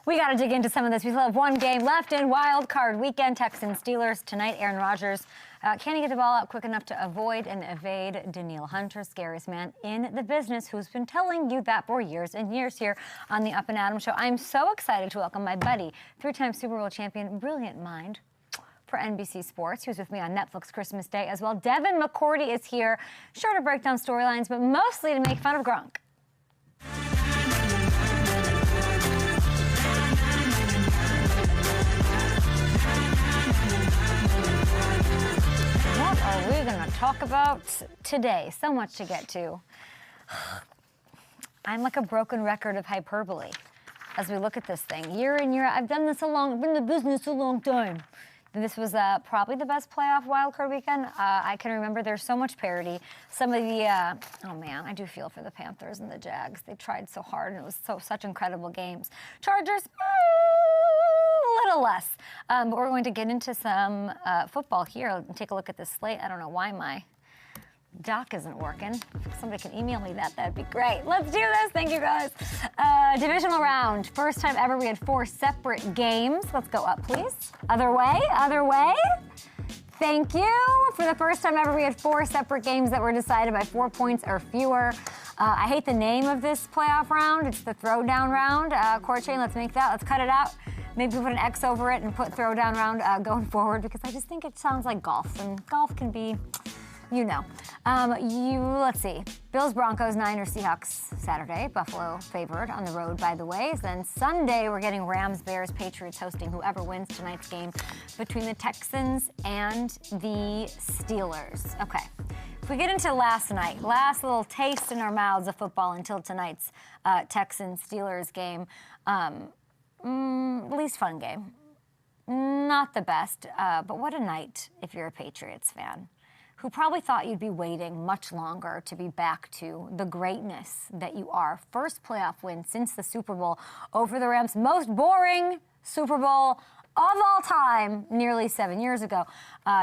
We got to dig into some of this. We still have one game left in Wild Card Weekend. Texans Steelers tonight. Aaron Rodgers, can he get the ball out quick enough to avoid and evade Danielle Hunter, scariest man in the business, who's been telling you that for years and years here on the Up and Adam Show. I'm so excited to welcome my buddy, three-time Super Bowl champion, brilliant mind for NBC Sports, who's with me on Netflix Christmas Day as well. Devin McCourty is here, sure to break down storylines, but mostly to make fun of Gronk. What are we going to talk about today? So much to get to. I'm like a broken record of hyperbole as we look at this thing. Year in, year out, I've done this I've been in the business a long time. This was probably the best playoff wildcard weekend I can remember. There's so much parity. Some of the, oh man, I do feel for the Panthers and the Jags. They tried so hard, and it was such incredible games. Chargers, a little less. But we're going to get into some football here and take a look at this slate. I don't know why my doc isn't working. If somebody can email me that'd be great. Let's do this. Thank you, guys. Divisional round. First time ever we had 4 separate games. Let's go up, please. Other way, other way. Thank you. For the first time ever, we had 4 separate games that were decided by 4 points or fewer. I hate the name of this playoff round. It's the throwdown round. Court chain, let's make that. Let's cut it out. Maybe put an X over it and put throwdown round going forward, because I just think it sounds like golf, and golf can be, you know. Let's see. Bills, Broncos, Niners, Seahawks Saturday. Buffalo favored on the road, by the way. Then Sunday, we're getting Rams, Bears, Patriots hosting whoever wins tonight's game between the Texans and the Steelers. Okay. If we get into last night, last little taste in our mouths of football until tonight's Texans-Steelers game. Least fun game. Not the best, but what a night if you're a Patriots fan, who probably thought you'd be waiting much longer to be back to the greatness that you are. First playoff win since the Super Bowl over the Rams. Most boring Super Bowl of all time, nearly 7 years ago.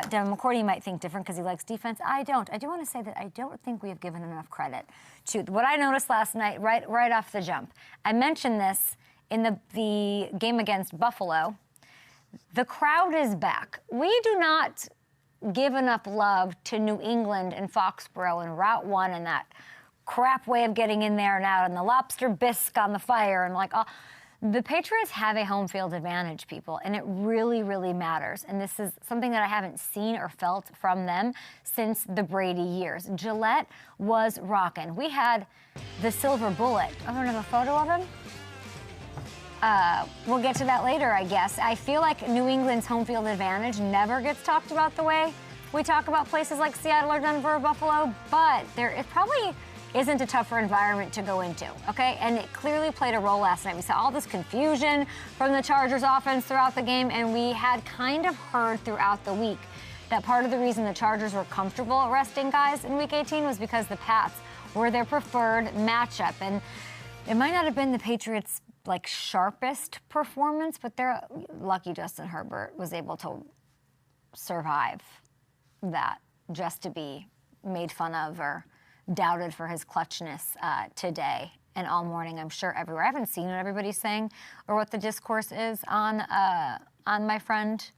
Devin McCourty might think different because he likes defense. I don't. I do want to say that I don't think we have given enough credit to what I noticed last night right off the jump. I mentioned this in the game against Buffalo. The crowd is back. We do not give enough love to New England and Foxborough and Route 1 and that crap way of getting in there and out and the lobster bisque on the fire and like all. The Patriots have a home field advantage, people, and it really, really matters. And this is something that I haven't seen or felt from them since the Brady years. Gillette was rocking. We had the silver bullet. I don't have a photo of him. We'll get to that later, I guess. I feel like New England's home field advantage never gets talked about the way we talk about places like Seattle or Denver or Buffalo, but it probably isn't a tougher environment to go into, okay? And it clearly played a role last night. We saw all this confusion from the Chargers offense throughout the game, and we had kind of heard throughout the week that part of the reason the Chargers were comfortable resting guys in Week 18 was because the Pats were their preferred matchup. And it might not have been the Patriots' sharpest performance, but they're lucky Justin Herbert was able to survive that just to be made fun of or doubted for his clutchness today and all morning, I'm sure, everywhere. I haven't seen what everybody's saying or what the discourse is on my friend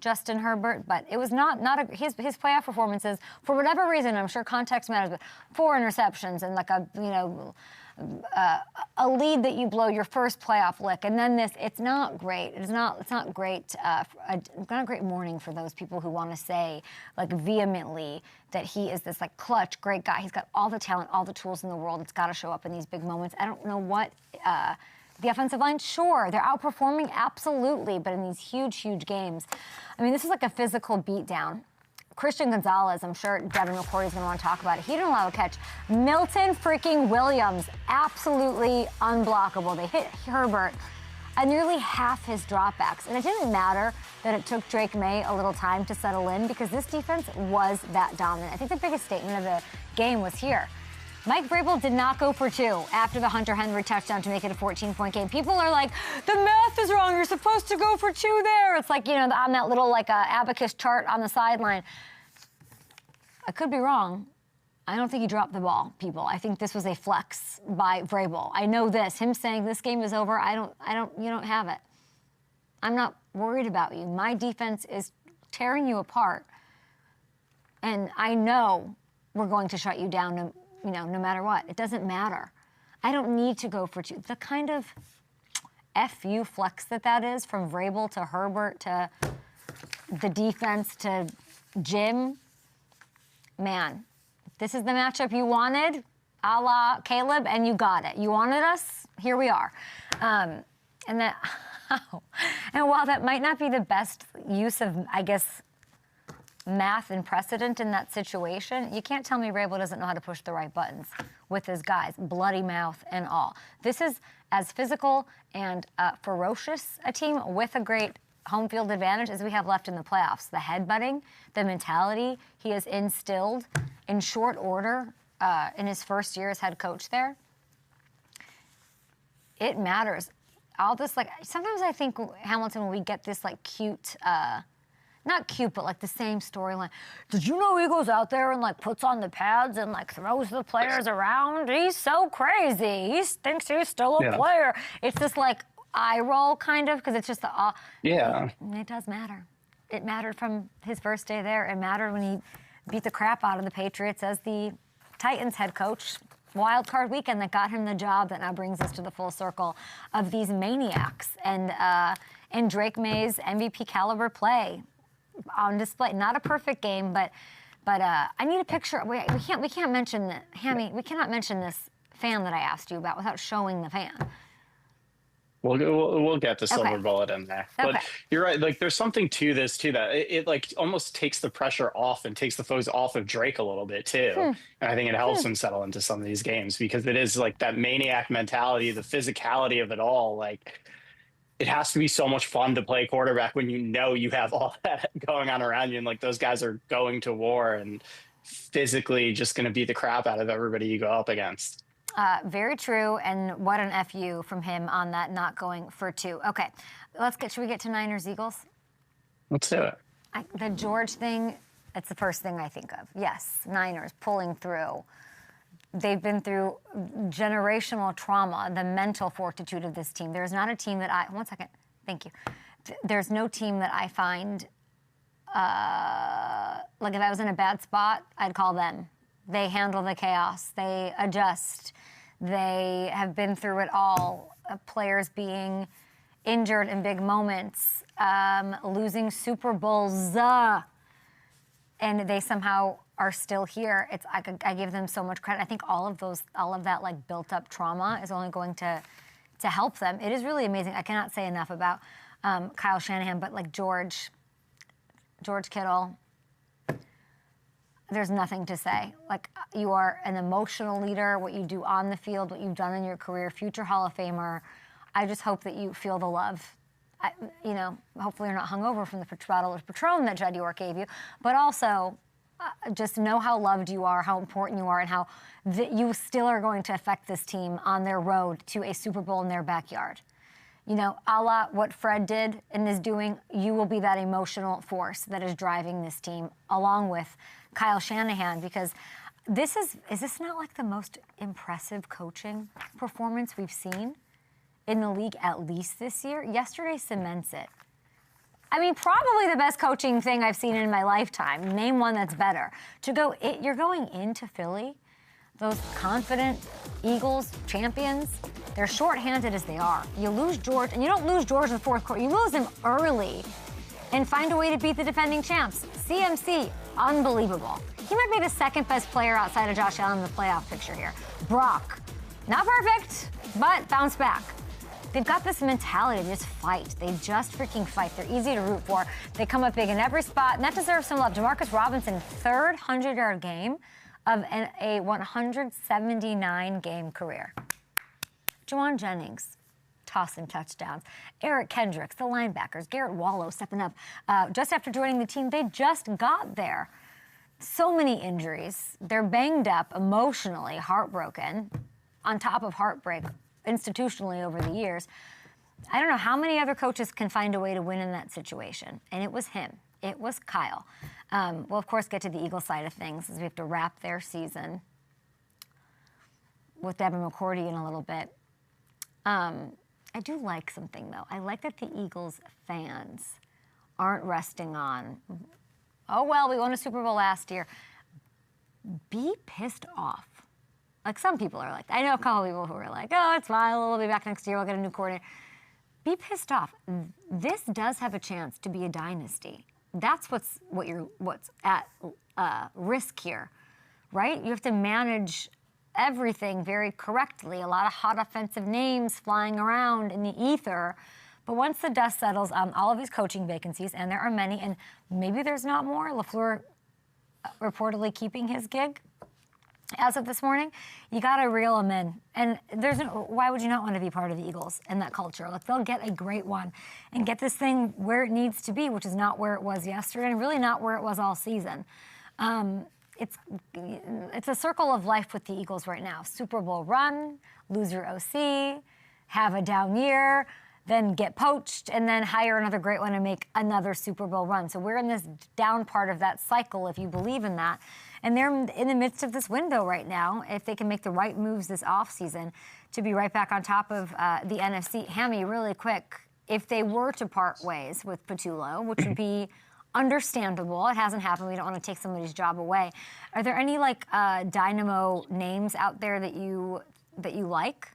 Justin Herbert, but it was his playoff performances, for whatever reason, I'm sure context matters, but 4 interceptions and a lead that you blow your first playoff lick, and then this. It's not great. It's not great. Not a great morning for those people who want to say vehemently that he is this clutch, great guy. He's got all the talent, all the tools in the world. It's got to show up in these big moments. I don't know what the offensive line. Sure, they're outperforming, absolutely, but in these huge games, I mean, this is like a physical beatdown. Christian Gonzalez, I'm sure Devin McCourty is going to want to talk about it. He didn't allow a catch. Milton freaking Williams, absolutely unblockable. They hit Herbert at nearly half his dropbacks. And it didn't matter that it took Drake May a little time to settle in because this defense was that dominant. I think the biggest statement of the game was here. Mike Vrabel did not go for 2 after the Hunter Henry touchdown to make it a 14-point game. People are like, the math is wrong. You're supposed to go for 2 there. It's like, on that little abacus chart on the sideline. I could be wrong, I don't think he dropped the ball, people. I think this was a flex by Vrabel. I know this. Him saying this game is over, you don't have it. I'm not worried about you. My defense is tearing you apart. And I know we're going to shut you down, no matter what. It doesn't matter. I don't need to go for two. The kind of FU flex that is, from Vrabel to Herbert to the defense to Jim, man. This is the matchup you wanted, a la Caleb, and you got it. You wanted us, here we are. And while that might not be the best use of, I guess, math and precedent in that situation, you can't tell me Vrabel doesn't know how to push the right buttons with his guys, bloody mouth and all. This is as physical and ferocious a team with a great home field advantage as we have left in the playoffs. The headbutting, the mentality he has instilled in short order in his first year as head coach there, it matters. All this, sometimes I think, Hamilton, when we get this, cute, not cute, but, the same storyline. Did you know he goes out there and, puts on the pads and, throws the players around? He's so crazy. He thinks he's still a player. It's this, eye roll, kind of, because it's just the... yeah. It does matter. It mattered from his first day there. It mattered when he beat the crap out of the Patriots as the Titans head coach. Wild card weekend that got him the job that now brings us to the full circle of these maniacs and Drake May's MVP caliber play on display. Not a perfect game, but I need a picture. We can't mention that, Hammy. We cannot mention this fan that I asked you about without showing the fan. We'll get the silver bullet in there. Okay. But you're right. There's something to this, too, that it almost takes the pressure off and takes the focus off of Drake a little bit, too. And I think it helps him settle into some of these games because it is that maniac mentality, the physicality of it all. It has to be so much fun to play quarterback when you have all that going on around you. And those guys are going to war and physically just going to beat the crap out of everybody you go up against. Very true, and what an FU from him on that not going for two. Okay, should we get to Niners-Eagles? Let's do it. The George thing, it's the first thing I think of. Yes, Niners pulling through. They've been through generational trauma, the mental fortitude of this team. There's not a team that one second, thank you. There's no team that I find, if I was in a bad spot, I'd call them. They handle the chaos. They adjust. They have been through it all. Players being injured in big moments, losing Super Bowls, and they somehow are still here. I give them so much credit. I think all of that built-up trauma is only going to help them. It is really amazing. I cannot say enough about Kyle Shanahan, but George Kittle. There's nothing to say. You are an emotional leader, what you do on the field, what you've done in your career, future Hall of Famer. I just hope that you feel the love. Hopefully you're not hungover from the bottle of Patron that Judd York gave you, but also just know how loved you are, how important you are, and how you still are going to affect this team on their road to a Super Bowl in their backyard. A la what Fred did and is doing, you will be that emotional force that is driving this team along with Kyle Shanahan, because is this not the most impressive coaching performance we've seen in the league at least this year? Yesterday cements it. I mean, probably the best coaching thing I've seen in my lifetime. Name one that's better. You're going into Philly, those confident Eagles champions, they're shorthanded as they are. You lose George, and you don't lose George in the fourth quarter. You lose him early and find a way to beat the defending champs. CMC, unbelievable. He might be the second best player outside of Josh Allen in the playoff picture here. Brock, not perfect, but bounce back. They've got this mentality to just fight. They just freaking fight. They're easy to root for. They come up big in every spot, and that deserves some love. Demarcus Robinson, third 100-yard game of a 179-game career. Juwan Jennings, tossing touchdowns. Eric Kendricks, the linebackers. Garrett Wallow stepping up. Just after joining the team, they just got there. So many injuries. They're banged up emotionally, heartbroken, on top of heartbreak institutionally over the years. I don't know how many other coaches can find a way to win in that situation, and it was him. It was Kyle. We'll, of course, get to the Eagles side of things as we have to wrap their season with Devin McCourty in a little bit. I do like something, though. I like that the Eagles fans aren't resting on, oh, well, we won a Super Bowl last year. Be pissed off. Like some people are like, I know a couple people who are like, oh, it's fine, we'll be back next year, we'll get a new coordinator. Be pissed off. This does have a chance to be a dynasty. That's what's at risk here, right? You have to manage everything very correctly. A lot of hot offensive names flying around in the ether. But once the dust settles on all of these coaching vacancies, and there are many, and maybe there's not more, LaFleur reportedly keeping his gig as of this morning, you got to reel them in. And why would you not want to be part of the Eagles and that culture? Like, they'll get a great one and get this thing where it needs to be, which is not where it was yesterday and really not where it was all season. It's a circle of life with the Eagles right now. Super Bowl run, lose your OC, have a down year, then get poached, and then hire another great one and make another Super Bowl run. So we're in this down part of that cycle, if you believe in that. And they're in the midst of this window right now, if they can make the right moves this offseason, to be right back on top of the NFC. Hammy, really quick, if they were to part ways with Patullo, which would be understandable, it hasn't happened, we don't want to take somebody's job away. Are there any, like, Dynamo names out there that you like?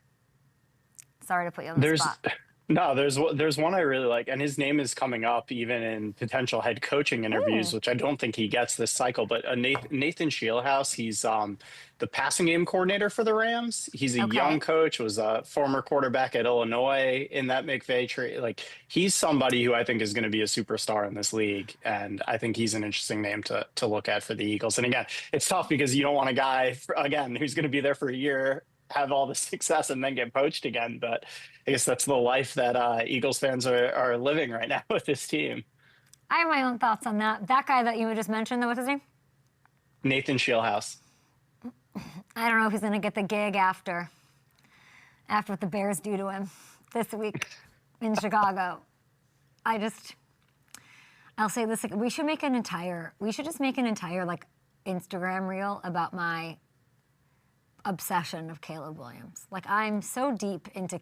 Sorry to put you on the spot. No, there's one I really like, and his name is coming up even in potential head coaching interviews, which I don't think he gets this cycle. But Nathan Shieldhouse, he's the passing game coordinator for the Rams. He's a young coach, was a former quarterback at Illinois in that McVay tree. Like, he's somebody who I think is going to be a superstar in this league, and I think he's an interesting name to look at for the Eagles. And again, it's tough because you don't want a guy who's going to be there for a year, have all the success, and then get poached again. But I guess that's the life that Eagles fans are living right now with this team. I have my own thoughts on that. That guy that you just mentioned, what's his name? Nathan Shieldhouse. I don't know if he's going to get the gig after what the Bears do to him this week in Chicago. I'll say this, we should just make an entire like Instagram reel about my obsession of Caleb Williams. Like, I'm so deep into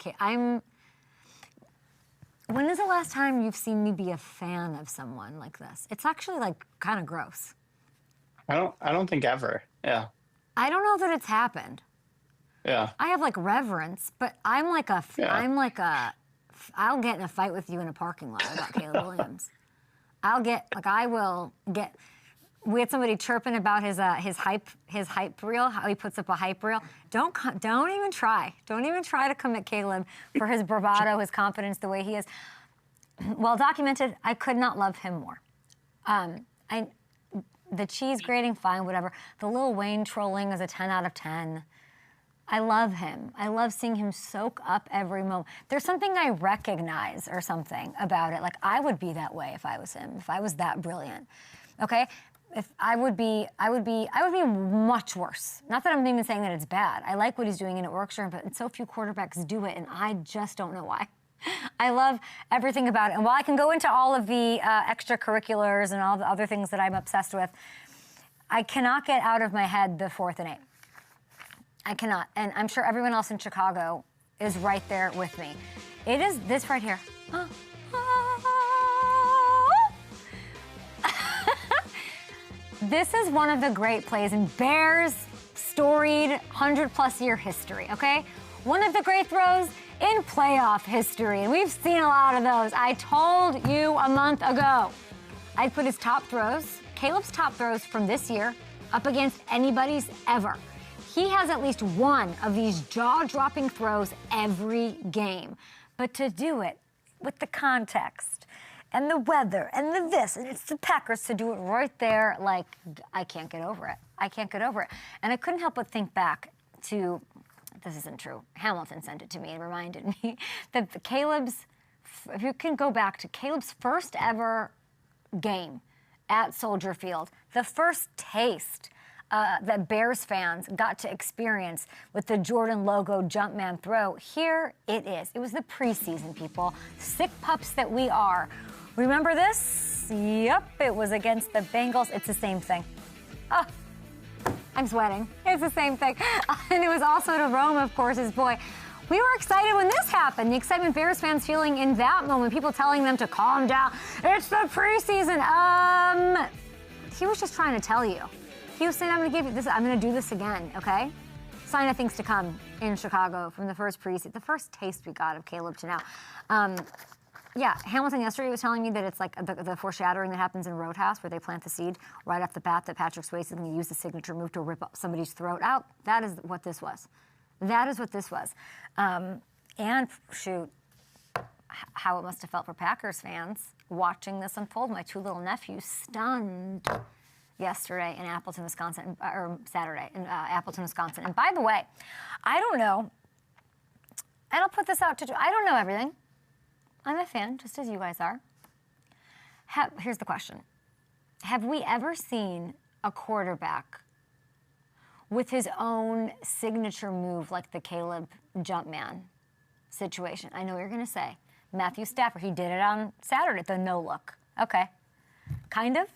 when is the last time you've seen me be a fan of someone like this? It's actually, like, kind of gross. I don't think ever. Yeah. I don't know that it's happened. Yeah. I have, like, reverence, but I'll get in a fight with you in a parking lot about Caleb Williams. We had somebody chirping about his hype reel, how he puts up a hype reel. Don't even try. Don't even try to come at Caleb for his bravado, his confidence, the way he is. Well documented, I could not love him more. The cheese grating, fine, whatever. The Lil Wayne trolling is a 10 out of 10. I love him. I love seeing him soak up every moment. There's something I recognize or something about it. Like, I would be that way if I was him, if I was that brilliant. Okay? If I would be much worse. Not that I'm even saying that it's bad. I like what he's doing and it works for him, but so few quarterbacks do it, and I just don't know why. I love everything about it. And while I can go into all of the extracurriculars and all the other things that I'm obsessed with, I cannot get out of my head the 4th and 8. I cannot. And I'm sure everyone else in Chicago is right there with me. It is this right here. This is one of the great plays in Bears' storied 100-plus year history, okay? One of the great throws in playoff history, and we've seen a lot of those. I told you a month ago I'd put his top throws, Caleb's top throws from this year, up against anybody's ever. He has at least one of these jaw-dropping throws every game. But to do it with the context and the weather and the this, and it's the Packers, to do it right there, like, I can't get over it. I can't get over it. And I couldn't help but think back to, this isn't true, Hamilton sent it to me and reminded me that if you can go back to Caleb's first ever game at Soldier Field, the first taste that Bears fans got to experience with the Jordan logo Jumpman throw. Here it is. It was the preseason, people. Sick pups that we are. Remember this? Yep, it was against the Bengals. It's the same thing. Oh, I'm sweating. It's the same thing. And it was also to Rome, of course, his boy. We were excited when this happened. The excitement Bears fans feeling in that moment, people telling them to calm down. It's the preseason. He was just trying to tell you. He was saying, I'm going to give you this. I'm going to do this again, okay? Sign of things to come in Chicago from the first preseason, the first taste we got of Caleb to now. Yeah, Hamilton yesterday was telling me that it's like the foreshadowing that happens in Roadhouse where they plant the seed right off the bat that Patrick Swayze is going to use the signature move to rip up somebody's throat out. That is what this was. That is what this was. And shoot, how it must have felt for Packers fans watching this unfold. My two little nephews stunned yesterday in Appleton, Wisconsin, or Saturday in Appleton, Wisconsin. And by the way, I don't know, and I'll put this out to, I don't know everything. I'm a fan, just as you guys are. Here's the question. Have we ever seen a quarterback with his own signature move like the Caleb Jumpman situation? I know what you're going to say. Matthew Stafford, he did it on Saturday, the no look. Okay. Kind of.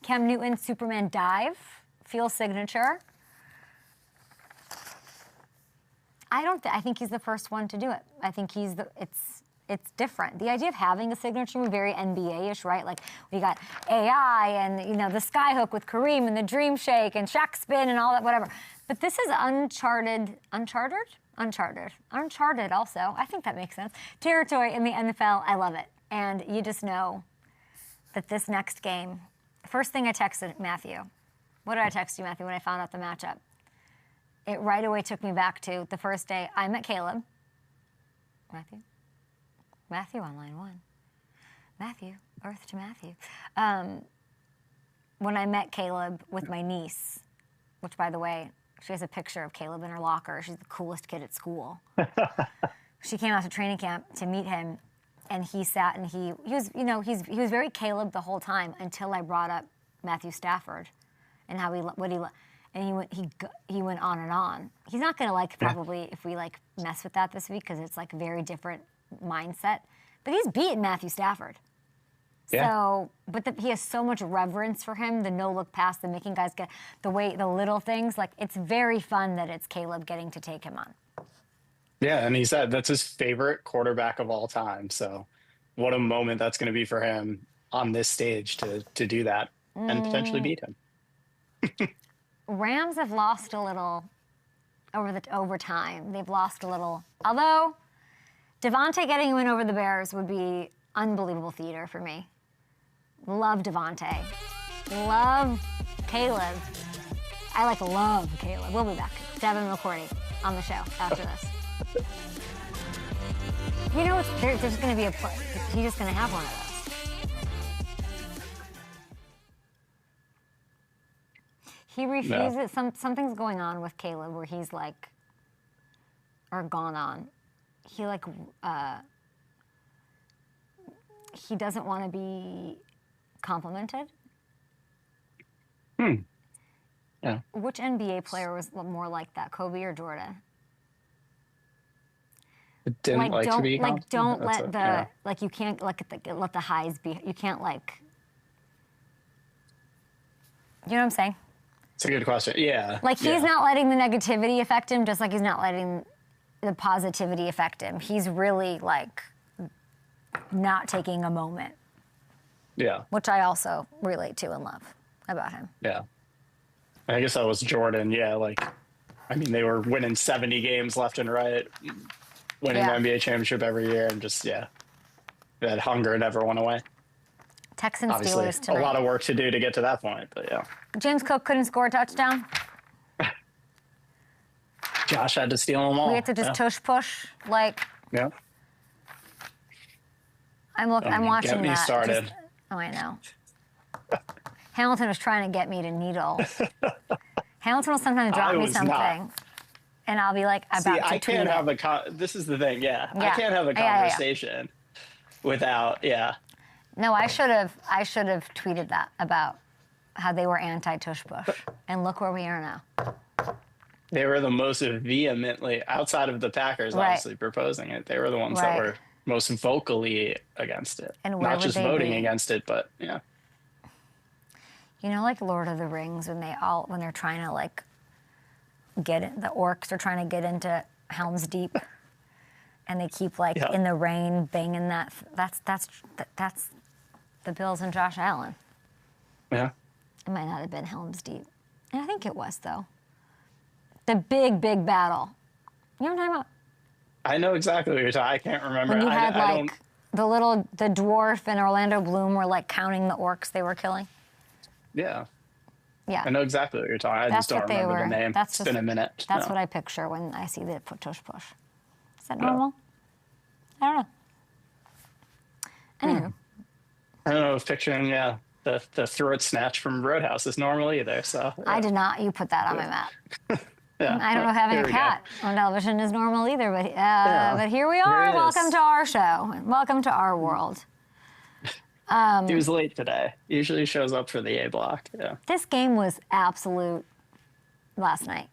Cam Newton, Superman dive, feel signature. I think he's the first one to do it. I think it's different. The idea of having a signature move, very NBA-ish, right? Like we got AI and, the skyhook with Kareem and the dream shake and Shaq spin and all that, whatever. But this is uncharted also. I think that makes sense. Territory in the NFL. I love it. And you just know that this next game, first thing I texted Matthew. What did I text you, Matthew, when I found out the matchup? It right away took me back to the first day I met Caleb. Matthew on line one. Matthew, Earth to Matthew. When I met Caleb with my niece, which, by the way, she has a picture of Caleb in her locker. She's the coolest kid at school. She came out to training camp to meet him, and he sat and he was very Caleb the whole time until I brought up Matthew Stafford and how he went on and on. He's not going to like probably if we like mess with that this week because it's like a very different mindset. But he's beaten Matthew Stafford. Yeah. So, but he has so much reverence for him, the no-look pass, the making guys get the little things. Like, it's very fun that it's Caleb getting to take him on. Yeah, and he said that's his favorite quarterback of all time. So what a moment that's going to be for him on this stage to do that and potentially beat him. Rams have lost a little over time. They've lost a little. Although Devontae getting a win over the Bears would be unbelievable theater for me. Love Devontae. Love Caleb. I love Caleb. We'll be back. Devin McCourty on the show after this. There's just going to be he's just going to have one of those. He refuses. No. Something's going on with Caleb where he's like, or gone on. He doesn't want to be complimented. Yeah. Which NBA player was more like that, Kobe or Jordan? Didn't like to be don't let you can't let the highs be. You can't you know what I'm saying? It's a good question. Yeah. He's not letting the negativity affect him, just like he's not letting the positivity affect him. He's really not taking a moment. Yeah. Which I also relate to and love about him. Yeah. I guess that was Jordan. Yeah. They were winning 70 games left and right, winning the NBA championship every year, and just, that hunger never went away. Texans Obviously, Steelers tonight. A lot of work to do to get to that point, but yeah. James Cook couldn't score a touchdown. Josh had to steal them all. We had to just tush push. Yeah. I'm watching get me that. started. I know. Hamilton was trying to get me to needle. Hamilton will sometimes drop me something. And I'll be I can't have this is the thing, I can't have a conversation without, No, I should have tweeted that about how they were anti-tush push. And look where we are now. They were the most vehemently, outside of the Packers, obviously, proposing it. They were the ones that were most vocally against it. And where not would just they voting be? against it, but yeah. You know, like Lord of the Rings, when they're trying to like the orcs are trying to get into Helm's Deep, and they keep like in the rain banging that. That's the Bills and Josh Allen. Yeah. It might not have been Helm's Deep. And I think it was, though. The big battle. You know what I'm talking about? I know exactly what you're talking. I can't remember. When you had I like the dwarf and Orlando Bloom were like counting the orcs they were killing. Yeah. Yeah. I know exactly what you're talking. I just don't remember the name. It's been a minute. That's what I picture when I see the push. Is that normal? I don't know. Anywho. I don't know if picturing the throat snatch from Roadhouse is normal either. So yeah. I did not. You put that on my map. Yeah. I don't know if having a cat on television is normal either, but here we are. Welcome to our show. Welcome to our world. He was late today. Usually shows up for the A block. Yeah. This game was absolute last night.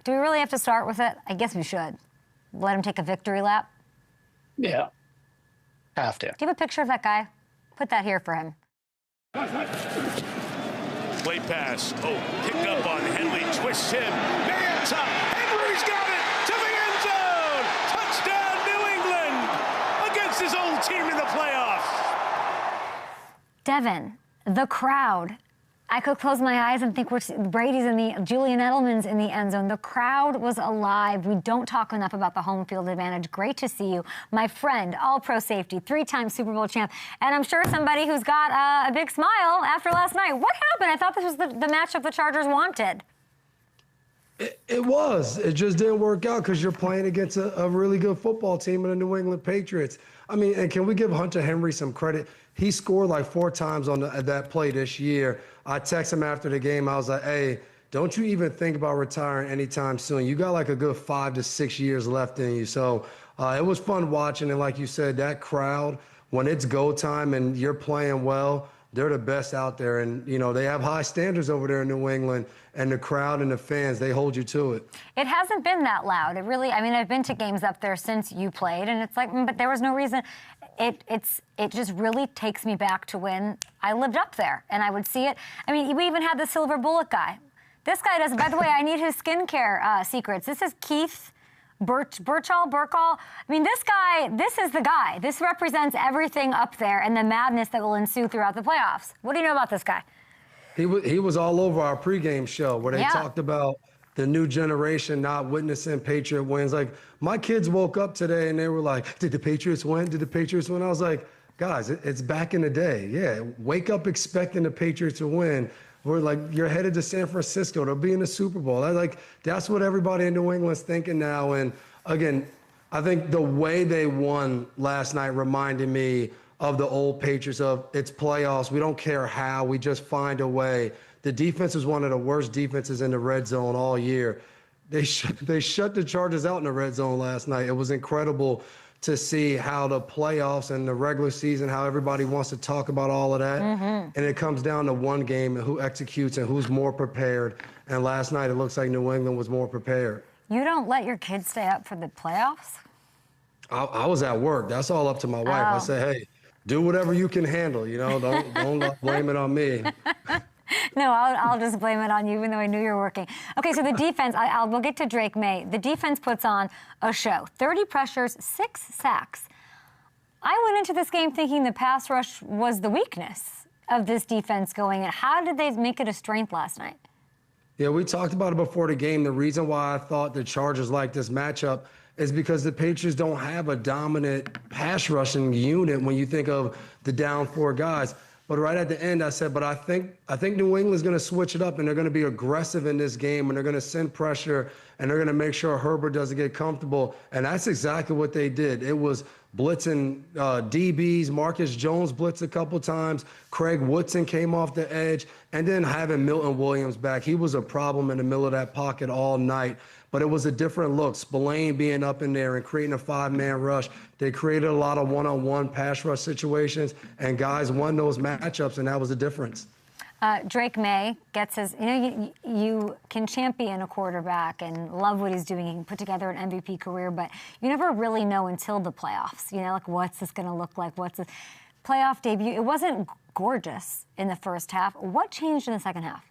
Do we really have to start with it? I guess we should. Let him take a victory lap. Yeah. Have to. Do you have a picture of that guy? Put that here for him. Play pass. Oh, picked up on Henley. Twists him. Hands up. Henry's got it to the end zone. Touchdown, New England against his old team in the playoffs. Devin, the crowd. I could close my eyes and think Brady's Julian Edelman's in the end zone. The crowd was alive. We don't talk enough about the home field advantage. Great to see you. My friend, all-pro safety, 3-time Super Bowl champ, and I'm sure somebody who's got a big smile after last night. What happened? I thought this was the matchup the Chargers wanted. It was. It just didn't work out because you're playing against a really good football team in the New England Patriots. I mean, and can we give Hunter Henry some credit? He scored like 4 times on that play this year. I texted him after the game. I was like, hey, don't you even think about retiring anytime soon. You got like a good 5 to 6 years left in you. So it was fun watching. And like you said, that crowd, when it's go time and you're playing well, they're the best out there. And, you know, they have high standards over there in New England. And the crowd and the fans, they hold you to it. It hasn't been that loud. It really, I mean, I've been to games up there since you played, and it's like, but there was no reason. It just really takes me back to when I lived up there, and I would see it. I mean, we even had the silver bullet guy. This guy does, by the way, I need his skincare secrets. This is Keith Burchall. I mean, this guy, this is the guy. This represents everything up there and the madness that will ensue throughout the playoffs. What do you know about this guy? He was all over our pregame show where they talked about the new generation not witnessing Patriot wins. Like, my kids woke up today and they were like, did the Patriots win? Did the Patriots win? I was like, guys, it's back in the day. Yeah, wake up expecting the Patriots to win. We're like, you're headed to San Francisco. They'll be in the Super Bowl. That's what everybody in New England's thinking now. And again, I think the way they won last night reminded me of the old Patriots of it's playoffs. We don't care how. We just find a way. The defense was one of the worst defenses in the red zone all year. They shut the Chargers out in the red zone last night. It was incredible to see how the playoffs and the regular season, how everybody wants to talk about all of that. Mm-hmm. And it comes down to one game and who executes and who's more prepared. And last night, it looks like New England was more prepared. You don't let your kids stay up for the playoffs? I was at work. That's all up to my wife. I said, hey, do whatever you can handle, you know, don't blame it on me. No, I'll just blame it on you, even though I knew you were working. Okay, so the defense, we'll get to Drake May. The defense puts on a show. 30 pressures, 6 sacks. I went into this game thinking the pass rush was the weakness of this defense going in. How did they make it a strength last night? Yeah, we talked about it before the game. The reason why I thought the Chargers liked this matchup is because the Patriots don't have a dominant pass rushing unit when you think of the down 4 guys. But right at the end, I said, but I think New England's going to switch it up and they're going to be aggressive in this game and they're going to send pressure and they're going to make sure Herbert doesn't get comfortable. And that's exactly what they did. It was blitzing DBs. Marcus Jones blitzed a couple times. Craig Woodson came off the edge. And then having Milton Williams back, he was a problem in the middle of that pocket all night. But it was a different look. Spillane being up in there and creating a 5-man rush. They created a lot of one-on-one pass rush situations, and guys won those matchups, and that was the difference. Drake May gets his, you can champion a quarterback and love what he's doing. He can put together an MVP career, but you never really know until the playoffs. Like, what's this going to look like? What's the playoff debut? It wasn't gorgeous in the first half. What changed in the second half?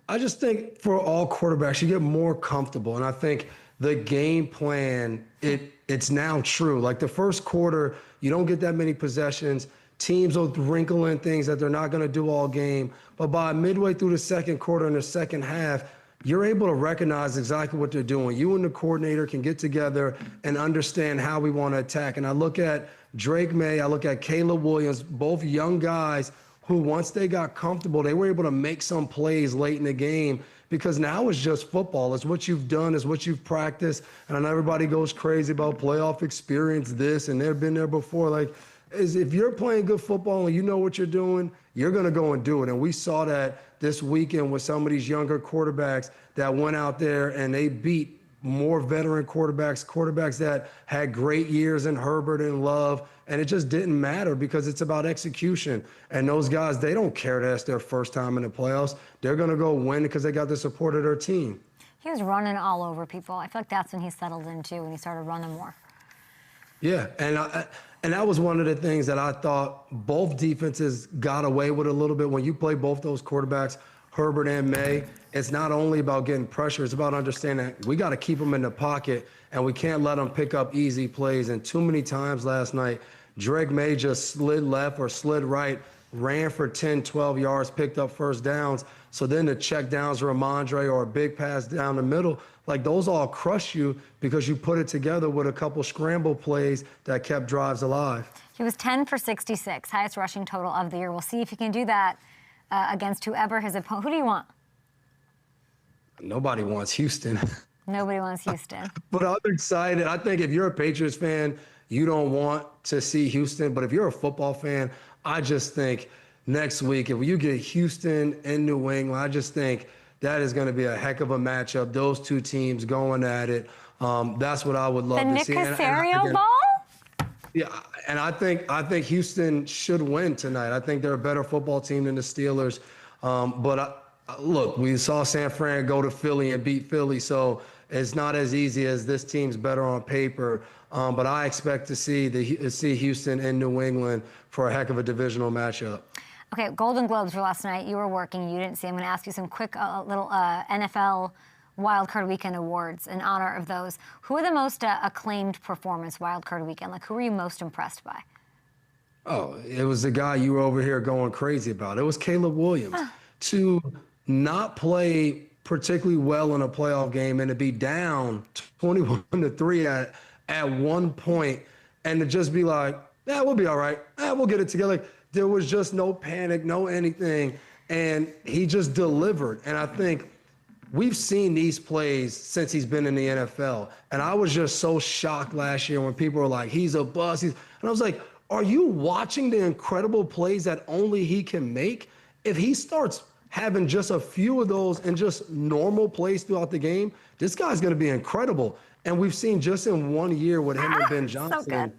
I just think for all quarterbacks, you get more comfortable. And I think the game plan, it's now true. Like the first quarter, you don't get that many possessions. Teams will wrinkle in things that they're not going to do all game. But by midway through the second quarter and the second half, you're able to recognize exactly what they're doing. You and the coordinator can get together and understand how we want to attack. And I look at Drake May, I look at Caleb Williams, both young guys who once they got comfortable, they were able to make some plays late in the game because now it's just football. It's what you've done, it's what you've practiced. And I know everybody goes crazy about playoff experience, this, and they've been there before. Like, if you're playing good football and you know what you're doing, you're going to go and do it. And we saw that this weekend with some of these younger quarterbacks that went out there and they beat more veteran quarterbacks that had great years in Herbert and Love. And it just didn't matter because it's about execution. And those guys, they don't care that it's their first time in the playoffs. They're going to go win because they got the support of their team. He was running all over people. I feel like that's when he settled in, too, when he started running more. Yeah, and that was one of the things that I thought both defenses got away with a little bit. When you play both those quarterbacks, Herbert and May, it's not only about getting pressure, it's about understanding that we got to keep them in the pocket and we can't let them pick up easy plays. And too many times last night, Drake May just slid left or slid right, ran for 10, 12 yards, picked up first downs. So then the check downs, Ramondre, or a big pass down the middle, like those all crush you because you put it together with a couple scramble plays that kept drives alive. He was 10 for 66, highest rushing total of the year. We'll see if he can do that against whoever his opponent. Who do you want? Nobody wants Houston. Nobody wants Houston. But I'm excited. I think if you're a Patriots fan, you don't want to see Houston. But if you're a football fan, I just think next week, if you get Houston and New England, I just think that is going to be a heck of a matchup. Those two teams going at it. That's what I would love to see. The Nick Caserio ball? Yeah, and I think Houston should win tonight. I think they're a better football team than the Steelers. Look, we saw San Fran go to Philly and beat Philly, so it's not as easy as this team's better on paper. But I expect to see Houston and New England for a heck of a divisional matchup. Okay, Golden Globes were last night. You were working. You didn't see. I'm going to ask you some quick little NFL Wildcard Weekend awards in honor of those. Who are the most acclaimed performance Wildcard Weekend? Like, who were you most impressed by? Oh, it was the guy you were over here going crazy about. It was Caleb Williams. To not play particularly well in a playoff game and to be down 21-3 at one point and to just be like, yeah, we'll be all right. We'll get it together. Like, there was just no panic, no anything. And he just delivered. And I think we've seen these plays since he's been in the NFL. And I was just so shocked last year when people were like, he's a bust. And I was like, are you watching the incredible plays that only he can make? If he starts having just a few of those and just normal plays throughout the game, this guy's going to be incredible. And we've seen just in 1 year with him and Ben Johnson,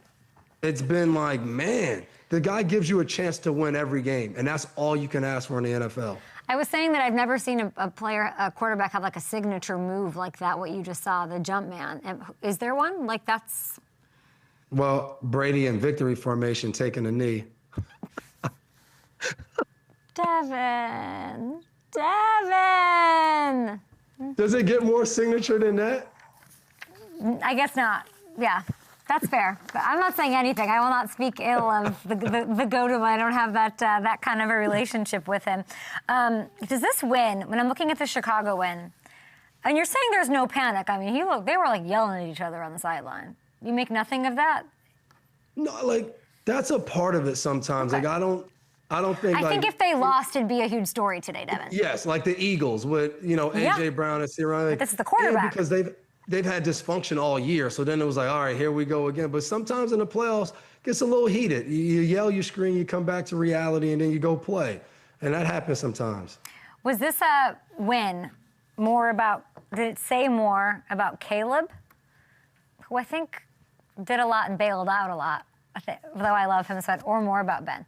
it's been like, man, the guy gives you a chance to win every game. And that's all you can ask for in the NFL. I was saying that I've never seen a quarterback have like a signature move like that, what you just saw, the jump man. And is there one? Like that's... Well, Brady in victory formation taking a knee. Devin. Does it get more signature than that? I guess not. Yeah, that's fair. But I'm not saying anything. I will not speak ill of the GOAT. I don't have that kind of a relationship with him. Does this win, when I'm looking at the Chicago win, and you're saying there's no panic. I mean, they were like yelling at each other on the sideline. You make nothing of that? No, like that's a part of it sometimes. Okay. Like I think if they lost, it'd be a huge story today, Devin. Yes, like the Eagles with, A.J. Brown and Sirianni. But this is the quarterback. Yeah, because they've had dysfunction all year. So then it was like, all right, here we go again. But sometimes in the playoffs, it gets a little heated. You yell, you scream, you come back to reality, and then you go play. And that happens sometimes. Was this win did it say more about Caleb, who I think did a lot and bailed out a lot, though I love him so much, or more about Ben?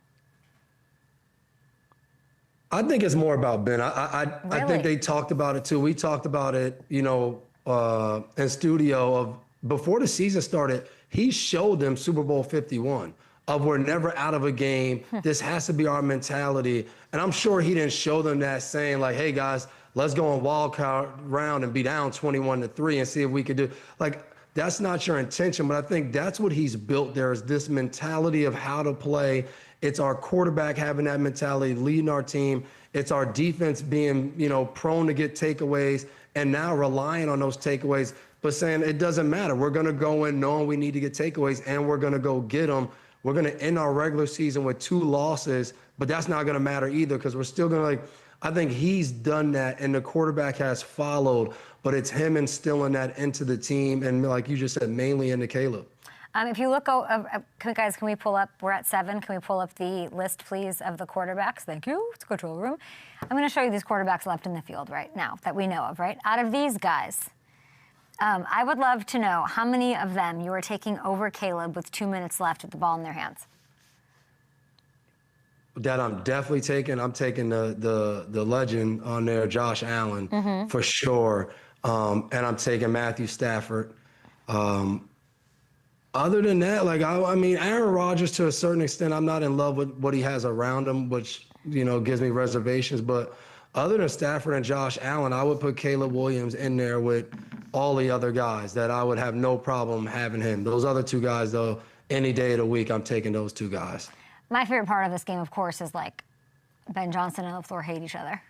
I think it's more about Ben. I Really? think they talked about it too. We talked about it, in studio of before the season started. He showed them Super Bowl 51 of we're never out of a game. This has to be our mentality. And I'm sure he didn't show them that saying like, hey guys, let's go on wild card round and be down 21-3 and see if we could do like. That's not your intention, but I think that's what he's built there is this mentality of how to play. It's our quarterback having that mentality, leading our team. It's our defense being, prone to get takeaways and now relying on those takeaways, but saying it doesn't matter. We're going to go in knowing we need to get takeaways and we're going to go get them. We're going to end our regular season with 2 losses, but that's not going to matter either because we're still going to I think he's done that and the quarterback has followed, but it's him instilling that into the team and like you just said, mainly into Caleb. If you look, guys, can we pull up, we're at 7, can we pull up the list, please, of the quarterbacks? Thank you, it's control room. I'm going to show you these quarterbacks left in the field right now that we know of, right? Out of these guys, I would love to know how many of them you are taking over Caleb with 2 minutes left with the ball in their hands. That I'm definitely taking. I'm taking the legend on there, Josh Allen, for sure. And I'm taking Matthew Stafford. Other than that, I mean, Aaron Rodgers to a certain extent, I'm not in love with what he has around him, which, gives me reservations. But other than Stafford and Josh Allen, I would put Caleb Williams in there with all the other guys that I would have no problem having him. Those other 2 guys, though, any day of the week, I'm taking those 2 guys. My favorite part of this game, of course, is Ben Johnson and LaFleur hate each other.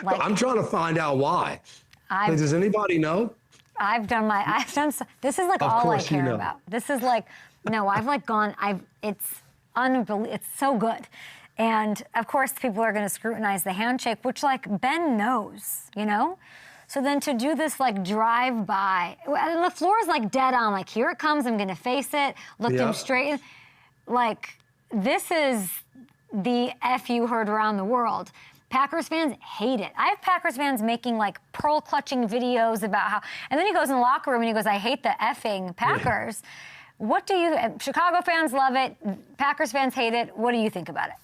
I'm trying to find out why. Does anybody know? This is all I care about. This is it's unbelievable. It's so good. And of course, people are going to scrutinize the handshake, which Ben knows, So then to do this drive by, LaFleur's dead on, here it comes, I'm going to face it, looked him straight in. This is the F you heard around the world. Packers fans hate it. I have Packers fans making pearl clutching videos about how, and then he goes in the locker room and he goes, I hate the effing Packers. Yeah. Chicago fans love it. Packers fans hate it. What do you think about it?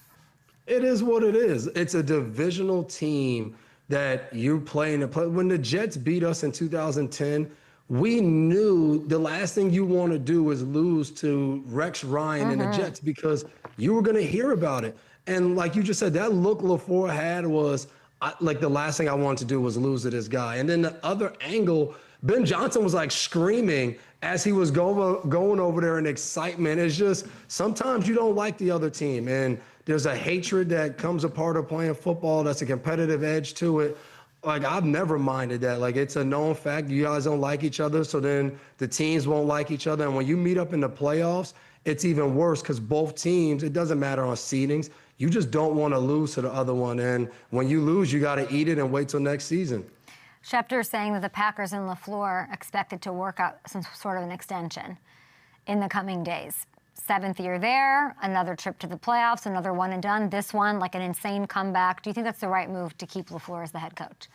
It is what it is. It's a divisional team that you're playing. When the Jets beat us in 2010, we knew the last thing you want to do is lose to Rex Ryan and the Jets because you were going to hear about it. And like you just said, that look LaFleur had was the last thing I wanted to do was lose to this guy. And then the other angle, Ben Johnson was screaming as he was going over there in excitement. It's just sometimes you don't like the other team. And there's a hatred that comes a part of playing football. That's a competitive edge to it. I've never minded that. It's a known fact. You guys don't like each other, so then the teams won't like each other. And when you meet up in the playoffs, it's even worse because both teams, it doesn't matter on seedings. You just don't want to lose to the other one. And when you lose, you got to eat it and wait till next season. Schefter is saying that the Packers and LaFleur expected to work out some sort of an extension in the coming days. 7th year there, another trip to the playoffs, another one and done. This one, an insane comeback. Do you think that's the right move to keep LaFleur as the head coach?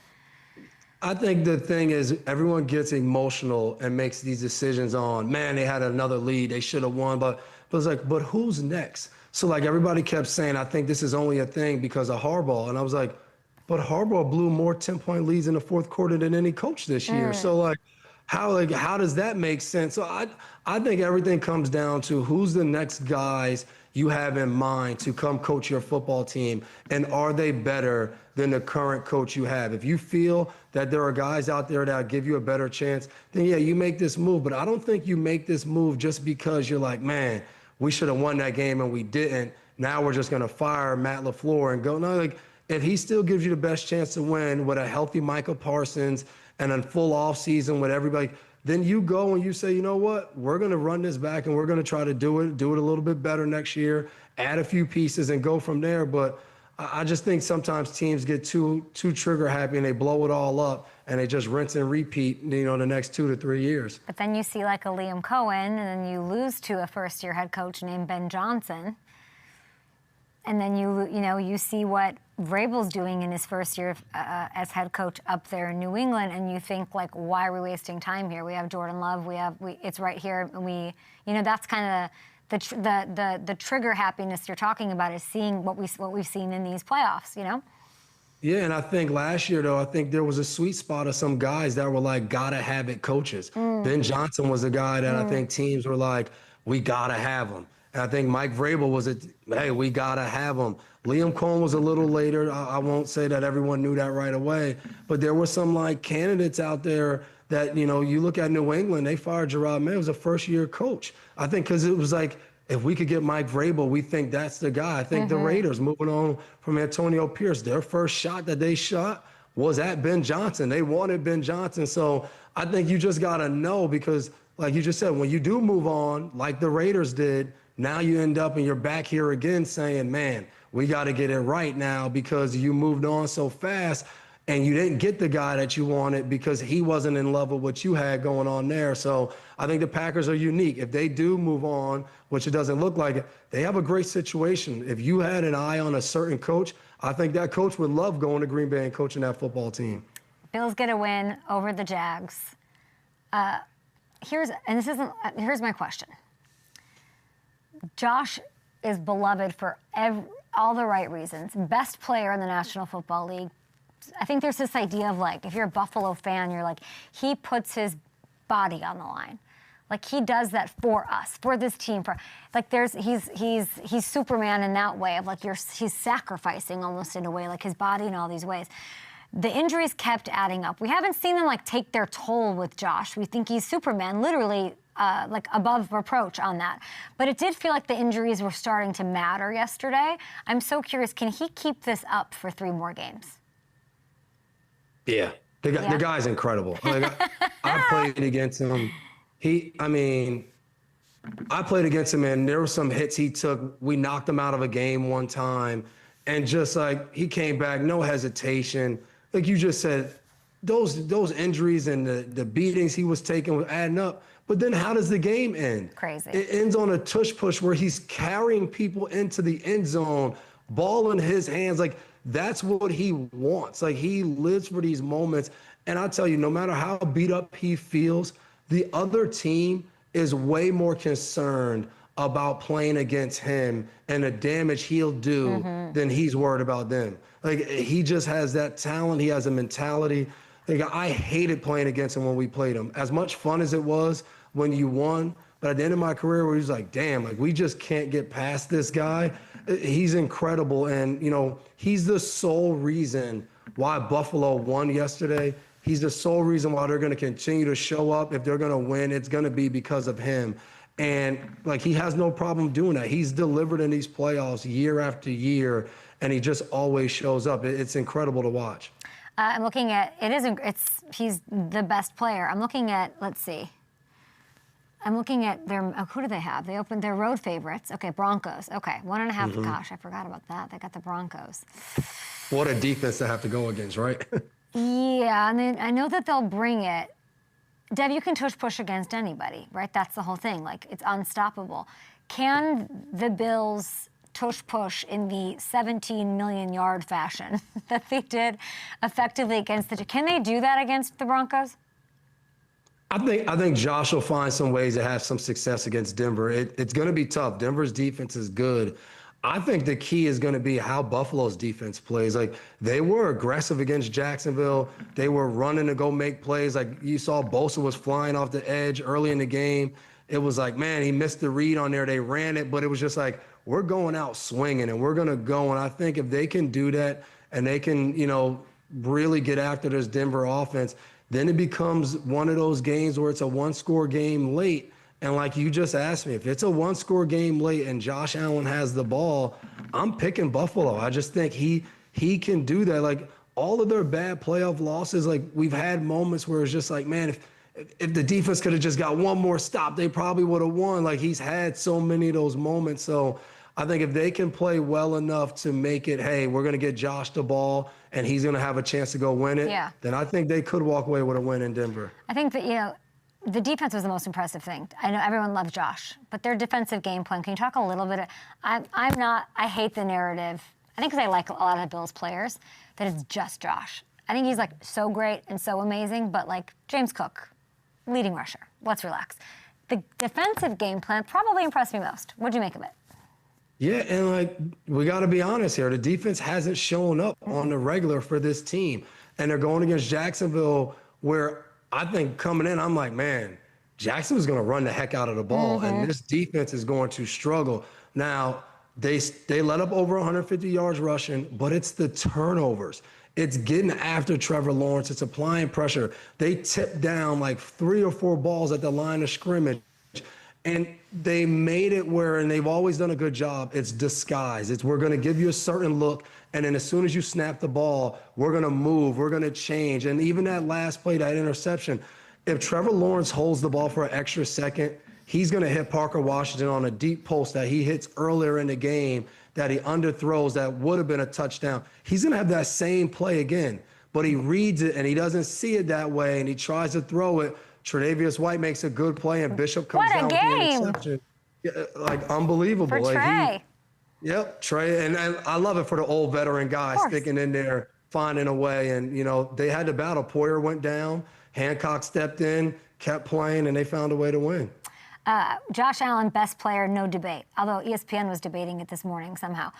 I think the thing is everyone gets emotional and makes these decisions on, man, they had another lead, they should have won, but it's but who's next? So everybody kept saying, I think this is only a thing because of Harbaugh. And I was but Harbaugh blew more 10-point leads in the 4th quarter than any coach this year. So how does that make sense? So I think everything comes down to who's the next guys you have in mind to come coach your football team, and are they better than the current coach you have? If you feel that there are guys out there that give you a better chance, then yeah, you make this move. But I don't think you make this move just because you're man, we should have won that game and we didn't. Now we're just going to fire Matt LaFleur and go. No, if he still gives you the best chance to win with a healthy Michael Parsons and a full off season with everybody, then you go and you say, you know what, we're going to run this back and we're going to try to do it a little bit better next year, add a few pieces and go from there. But I just think sometimes teams get too trigger happy and they blow it all up and they just rinse and repeat, the next 2 to 3 years. But then you see a Liam Cohen, and then you lose to a first-year head coach named Ben Johnson. And then you see what Vrabel's doing in his first year as head coach up there in New England, and you think why are we wasting time here? We have Jordan Love, it's right here, and that's kind of the trigger happiness you're talking about is seeing what we've seen in these playoffs, you know? Yeah, and I think last year, though, I think there was a sweet spot of some guys that were like, gotta have it coaches. Ben Johnson was a guy that I think teams were like, we gotta have him. And I think Mike Vrabel was hey, we gotta have him. Liam Cohen was a little later. I won't say that everyone knew that right away, but there were some like candidates out there that, you know, you look at New England, they fired Gerard Mayo, was a first-year coach. I think because it was like, if we could get Mike Vrabel, we think that's the guy. I think the Raiders, moving on from Antonio Pierce, their first shot that they shot was at Ben Johnson. They wanted Ben Johnson. So I think you just got to know, because like you just said, when you do move on, like the Raiders did, now you end up and you're back here again saying, man, we got to get it right now because you moved on so fast. And you didn't get the guy that you wanted because he wasn't in love with what you had going on there. So I think the Packers are unique. If they do move on, which it doesn't look like it, they have a great situation. If you had an eye on a certain coach, I think that coach would love going to Green Bay and coaching that football team. Bills get a win over the Jags. Here's my question. Josh is beloved for all the right reasons. Best player in the National Football League. I think there's this idea of like, if you're a Buffalo fan, you're like, he puts his body on the line. Like he does that for us, for this team, for like he's Superman in that way of like he's sacrificing almost in a way, like his body in all these ways. The injuries kept adding up. We haven't seen them like take their toll with Josh. We think he's Superman, literally like above reproach on that. But it did feel like the injuries were starting to matter yesterday. I'm so curious, can he keep this up for 3 more games? Yeah, the guy's incredible. Like, I played against him. I played against him, and there were some hits he took. We knocked him out of a game one time, and just like he came back, no hesitation. Like you just said, those injuries and the beatings he was taking were adding up. But then how does the game end? Crazy. It ends on a tush push where he's carrying people into the end zone, ball in his hands. Like, that's what he wants. Like, he lives for these moments. And I tell you, no matter how beat up he feels, the other team is way more concerned about playing against him and the damage he'll do than he's worried about them. Like, he just has that talent. He has a mentality. Like, I hated playing against him when we played him. As much fun as it was when you won, but at the end of my career where he was like, damn, like, we just can't get past this guy. He's incredible. And, you know, he's the sole reason why Buffalo won yesterday. He's the sole reason why they're going to continue to show up. If they're going to win, it's going to be because of him. And, like, he has no problem doing that. He's delivered in these playoffs year after year, and he just always shows up. It's incredible to watch. I'm looking at, he's the best player. I'm looking at, let's see. I'm looking at who do they have? They opened their road favorites. Okay, Broncos. Okay, 1.5. Gosh, I forgot about that. They got the Broncos. What a defense to have to go against, right? Yeah, and then I know that they'll bring it. Dev, you can push against anybody, right? That's the whole thing. Like, it's unstoppable. Can the Bills push in the 17 million yard fashion that they did effectively against can they do that against the Broncos? I think Josh will find some ways to have some success against Denver. It's going to be tough. Denver's defense is good. I think the key is going to be how Buffalo's defense plays. Like, they were aggressive against Jacksonville. They were running to go make plays. Like, you saw Bosa was flying off the edge early in the game. It was like, man, he missed the read on there. They ran it, but it was just like, we're going out swinging and we're going to go. And I think if they can do that and they can, you know, really get after this Denver offense, then it becomes one of those games where it's a 1-score game late. And like you just asked me, if it's a 1-score game late and Josh Allen has the ball, I'm picking Buffalo. I just think he can do that. Like, all of their bad playoff losses, like, we've had moments where it's just like, man, if the defense could have just got one more stop, they probably would have won. Like, he's had so many of those moments. So I think if they can play well enough to make it, hey, we're going to get Josh the ball and he's going to have a chance to go win it, then I think they could walk away with a win in Denver. I think that, you know, the defense was the most impressive thing. I know everyone loves Josh, but their defensive game plan, can you talk a little bit? I hate the narrative. I think because I like a lot of the Bills players, that it's just Josh. I think he's, like, so great and so amazing, but, like, James Cook, leading rusher. Let's relax. the defensive game plan probably impressed me most. What'd you make of it? Yeah, and like we got to be honest here. The defense hasn't shown up on the regular for this team. And they're going against Jacksonville, where I think coming in, I'm like, man, Jacksonville's going to run the heck out of the ball. And this defense is going to struggle. Now, they let up over 150 yards rushing, but it's the turnovers. It's getting after Trevor Lawrence. It's applying pressure. They tipped down like 3 or 4 balls at the line of scrimmage. And they made it where, and they've always done a good job, it's disguise. It's we're going to give you a certain look, and then as soon as you snap the ball, we're going to move, we're going to change. And even that last play, that interception, if Trevor Lawrence holds the ball for an extra second, he's going to hit Parker Washington on a deep post that he hits earlier in the game that he underthrows that would have been a touchdown. He's going to have that same play again, but he reads it and he doesn't see it that way, and he tries to throw it. Tre'Davious White makes a good play, and Bishop comes down with the interception. Yeah, like, unbelievable. For like Trey. Yep, Trey. And I love it for the old veteran guy sticking in there, finding a way. And, you know, they had to battle. Poyer went down. Hancock stepped in, kept playing, and they found a way to win. Josh Allen, best player, no debate. Although ESPN was debating it this morning somehow.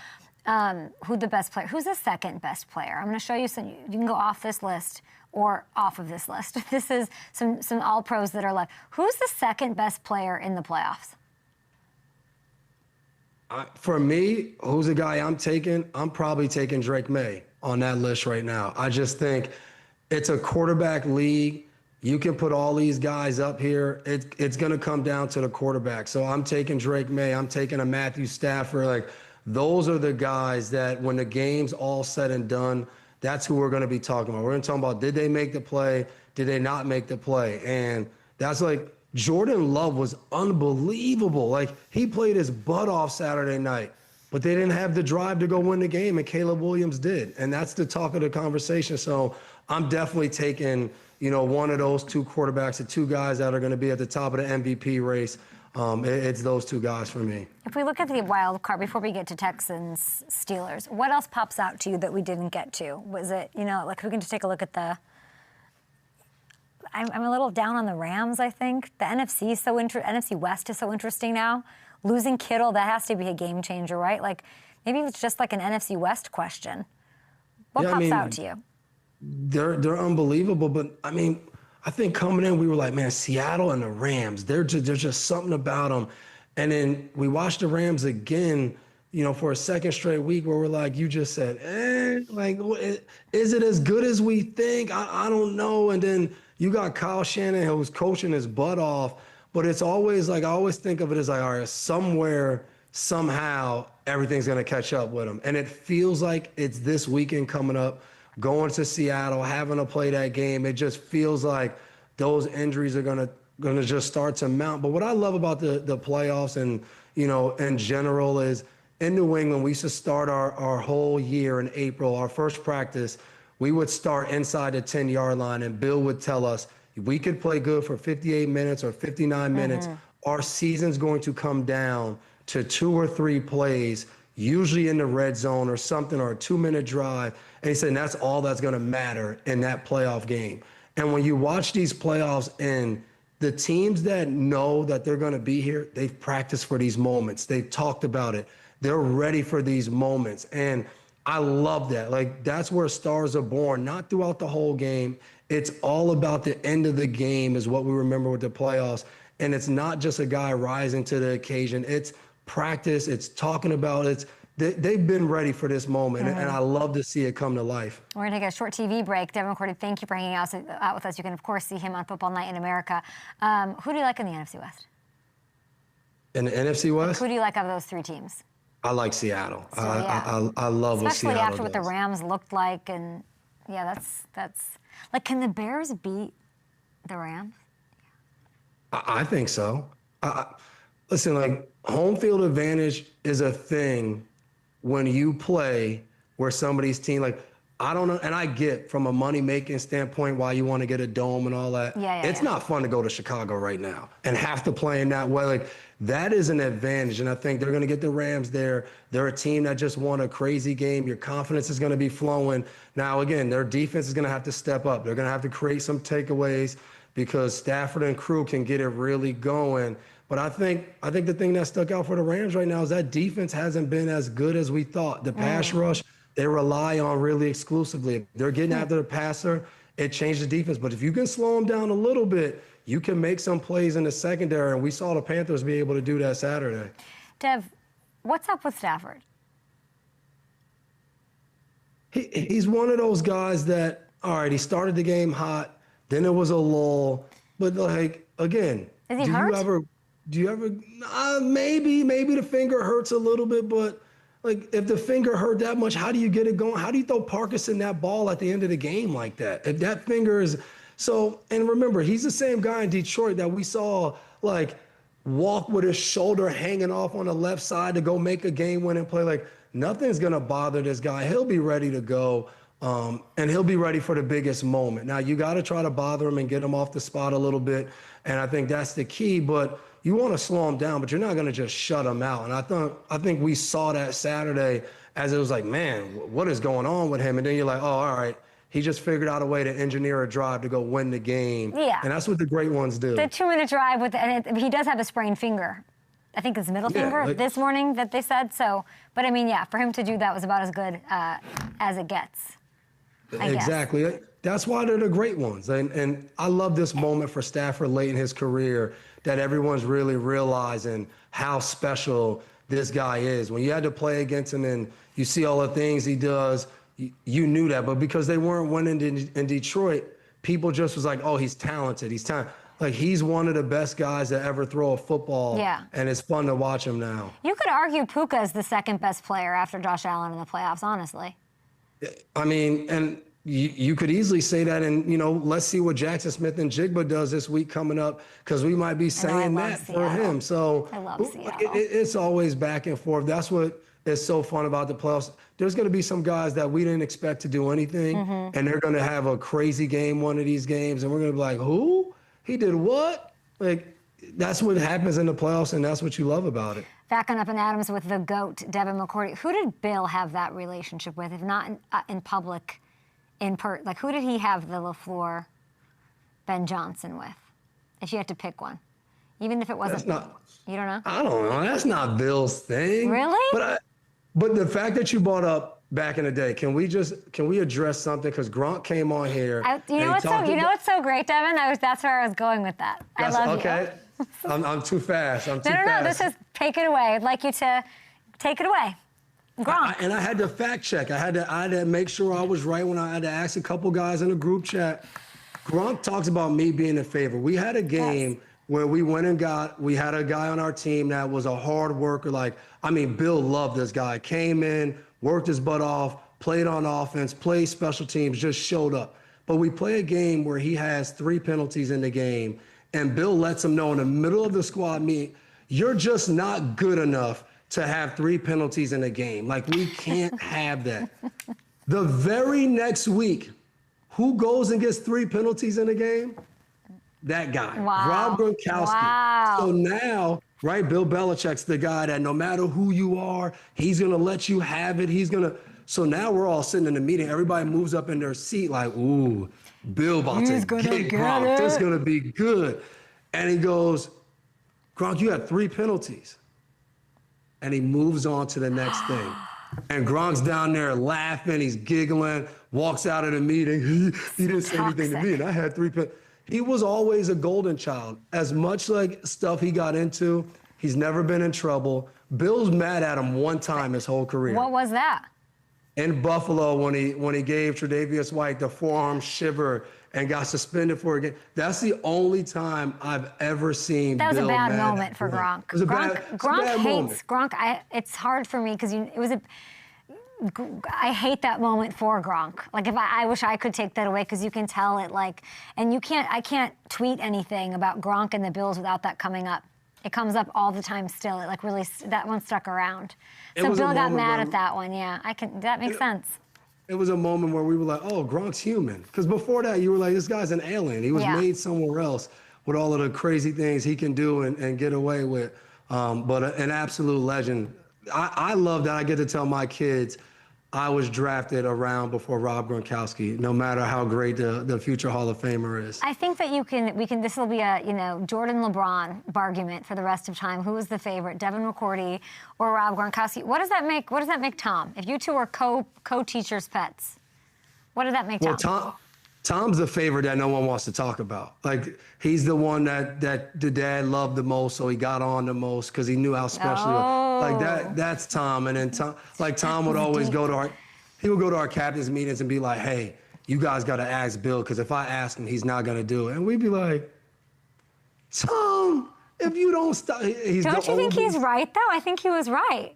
Who's the best player? Who's the second best player? I'm going to show you some. You can go off this list or off of this list. This is some all-pros that are left. Who's the second best player in the playoffs? For me, who's the guy I'm taking? I'm probably taking Drake May on that list right now. I just think it's a quarterback league. You can put all these guys up here. It's going to come down to the quarterback. So I'm taking Drake May. I'm taking a Matthew Stafford. Like, those are the guys that when the game's all said and done, that's who we're going to be talking about. We're going to talk about, did they make the play? Did they not make the play? And that's like, Jordan Love was unbelievable. Like, he played his butt off Saturday night, but they didn't have the drive to go win the game, and Caleb Williams did. And that's the talk of the conversation. So I'm definitely taking, you know, one of those two quarterbacks, the two guys that are going to be at the top of the MVP race. It's those two guys for me. If we look at the wild card, before we get to Texans, Steelers, what else pops out to you that we didn't get to? Was it, you know, like, we can just take a look at the, I'm a little down on the Rams, I think. The NFC is NFC West is so interesting now. Losing Kittle, that has to be a game changer, right? Like, maybe it's just like an NFC West question. What pops out to you? They're unbelievable, but I mean, I think coming in, we were like, man, Seattle and the Rams, there's just something about them. And then we watched the Rams again, you know, for a second straight week where we're like, you just said, like, is it as good as we think? I don't know. And then you got Kyle Shanahan who's coaching his butt off, but it's always like, I always think of it as like, all right, somewhere, somehow, everything's going to catch up with them. And it feels like it's this weekend coming up, going to Seattle, having to play that game. It just feels like those injuries are gonna just start to mount. But what I love about the playoffs and, you know, in general is in New England, we used to start our whole year in April, our first practice, we would start inside the 10-yard line, and Bill would tell us we could play good for 58 minutes or 59 minutes. Our season's going to come down to 2 or 3 plays, usually in the red zone or something, or a 2-minute drive. And he said that's all that's going to matter in that playoff game. And when you watch these playoffs and the teams that know that they're going to be here, they've practiced for these moments. They've talked about it. They're ready for these moments. And I love that. Like, that's where stars are born, not throughout the whole game. It's all about the end of the game is what we remember with the playoffs. And it's not just a guy rising to the occasion. It's practice. It's talking about it. They've been ready for this moment, and I love to see it come to life. We're going to take a short TV break. Devin McCourty, thank you for hanging out with us. You can, of course, see him on Football Night in America. Who do you like in the NFC West? In the NFC West? Who do you like of those 3 teams? I like Seattle. Yeah. I love what Seattle especially after does. what the Rams looked like, and yeah, that's like, can the Bears beat the Rams? I think so. Listen, like, home field advantage is a thing when you play where somebody's team, like, I don't know, and I get from a money-making standpoint why you want to get a dome and all that. It's not fun to go to Chicago right now and have to play in that way. Like, that is an advantage, and I think they're going to get the Rams there. They're a team that just won a crazy game. Your confidence is going to be flowing. Now, again, their defense is going to have to step up. They're going to have to create some takeaways. because Stafford and crew can get it really going. But I think the thing that stuck out for the Rams right now is that defense hasn't been as good as we thought. The pass rush, they rely on really exclusively. If they're getting after the passer, it changed the defense. But if you can slow them down a little bit, you can make some plays in the secondary. And we saw the Panthers be able to do that Saturday. Dev, what's up with Stafford? He's one of those guys that, all right, he started the game hot, then it was a lull. But, like, again, is he hurt? Do you ever maybe the finger hurts a little bit, but like if the finger hurt that much, how do you get it going? How do you throw Parkinson that ball at the end of the game like that? If that finger is so, and remember, he's the same guy in Detroit that we saw like walk with his shoulder hanging off on the left side to go make a game-winning play. Like nothing's gonna bother this guy. He'll be ready to go. And he'll be ready for the biggest moment. Now, you got to try to bother him and get him off the spot a little bit, and I think that's the key. But you want to slow him down, but you're not going to just shut him out. And I think we saw that Saturday as it was like, man, what is going on with him? And then you're like, oh, all right, he just figured out a way to engineer a drive to go win the game. Yeah. And that's what the great ones do. The 2-minute drive, and he does have a sprained finger. I think it's middle finger this morning that they said. So, but I mean, yeah, for him to do that was about as good as it gets. Exactly. That's why they're the great ones. And I love this moment for Stafford late in his career that everyone's really realizing how special this guy is. When you had to play against him and you see all the things he does, you knew that. But because they weren't winning in Detroit, people just was like, oh, he's talented. He's talented. Like, he's one of the best guys to ever throw a football. Yeah. And it's fun to watch him now. You could argue Puka is the second best player after Josh Allen in the playoffs, honestly. I mean, and you could easily say that, and, you know, let's see what Jackson Smith and Jigba does this week coming up, because we might be saying that for him. So I love Seattle. It's always back and forth. That's what is so fun about the playoffs. There's going to be some guys that we didn't expect to do anything, and they're going to have a crazy game one of these games, and we're going to be like, who? He did what? Like, that's what happens in the playoffs, and that's what you love about it. Backing up in Adams with the GOAT, Devin McCourty. Who did Bill have that relationship with, if not in public, like, who did he have the LaFleur, Ben Johnson with, if you had to pick one? Even if it wasn't, you don't know? I don't know. That's not Bill's thing. Really? But the fact that you brought up back in the day, can we address something? Because Gronk came on here. You know what's so great, Devin? That's where I was going with that. I love you. Okay. I'm too fast. No. This is take it away. I'd like you to take it away. Gronk. And I had to fact check. I had to make sure I was right when I had to ask a couple guys in the group chat. Gronk talks about me being a favorite. We had a game where we went and we had a guy on our team that was a hard worker. Like, I mean, Bill loved this guy. Came in, worked his butt off, played on offense, played special teams, just showed up. But we play a game where he has 3 penalties in the game, and Bill lets him know in the middle of the squad meet, you're just not good enough to have 3 penalties in a game. Like, we can't have that. The very next week, who goes and gets 3 penalties in a game? That guy, Rob Gronkowski. Wow. So now, right, Bill Belichick's the guy that no matter who you are, he's going to let you have it. So now we're all sitting in the meeting. Everybody moves up in their seat like, ooh, Bill about to get Gronk. This is going to be good. And he goes, Gronk, you had 3 penalties. And he moves on to the next thing. And Gronk's down there laughing. He's giggling, walks out of the meeting. He didn't say anything to me, and I had 3 penalties. He was always a golden child. As much like stuff he got into, he's never been in trouble. Bill's mad at him one time his whole career. What was that? In Buffalo, when he gave Tre'Davious White the forearm shiver and got suspended for a game. That's the only time I've ever seen Bill mad. That was a bad moment for Gronk. It was a bad hates Gronk. It's hard for me because I hate that moment for Gronk. Like, if I wish I could take that away, because you can tell it, like, and I can't tweet anything about Gronk and the Bills without that coming up. It comes up all the time still. It like really, that one stuck around. So Bill got mad at that one. Yeah, that makes sense. It was a moment where we were like, oh, Gronk's human. Because before that, you were like, this guy's an alien. He was made somewhere else with all of the crazy things he can do and get away with. But an absolute legend. I love that I get to tell my kids, I was drafted around before Rob Gronkowski, no matter how great the future Hall of Famer is. I think that this will be a, Jordan LeBron argument for the rest of time. Who is the favorite, Devin McCourty or Rob Gronkowski? What does that make Tom? If you two are co-teachers' pets, what does that make Tom? Well, Tom's the favorite that no one wants to talk about. Like, he's the one that the dad loved the most, so he got on the most because he knew how special he was. Like, that's Tom. And then Tom would always go to our captain's meetings and be like, hey, you guys got to ask Bill, because if I ask him, he's not going to do it. And we'd be like, Tom, if you don't stop. Don't you think he's right, though? I think he was right.